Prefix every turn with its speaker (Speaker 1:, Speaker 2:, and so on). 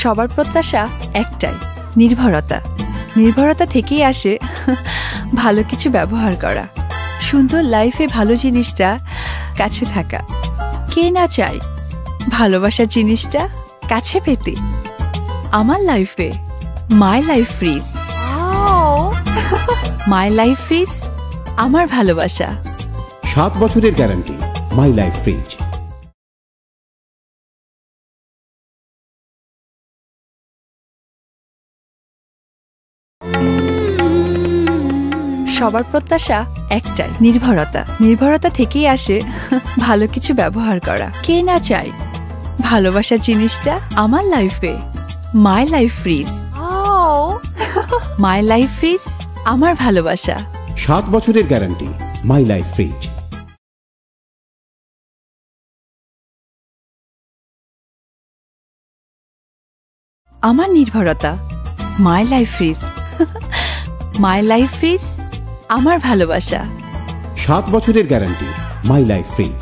Speaker 1: সবার প্রত্যাশা একটাই, নির্ভরতা। নির্ভরতা থেকেই আসে ভালো কিছু ব্যবহার করা, সুন্দর লাইফে ভালো জিনিসটা কাছে থাকা। কে না চায় ভালোবাসার জিনিসটা কাছে পেতে? আমার লাইফে my life fridge. My life fridge, আমার ভালোবাসা।
Speaker 2: 7 বছরের গ্যারান্টি, মাই লাইফ ফ্রিজ।
Speaker 1: সবার প্রত্যাশা একটাই, নির্ভরতা। নির্ভরতা থেকেই আসে ভালো কিছু ব্যবহার করা। কে না চায় ভালোবাসার জিনিসটা আমার লাইফে my life fridge. My life fridge, আমার ভালোবাসা।
Speaker 2: 7 বছরের গ্যারান্টি, মাই লাইফ ফ্রিজ।
Speaker 1: আমার নির্ভরতা my life fridge. My life fridge, আমার ভালোবাসা।
Speaker 2: 7 বছরের গ্যারান্টি, মাই লাইফ ফ্রিজ।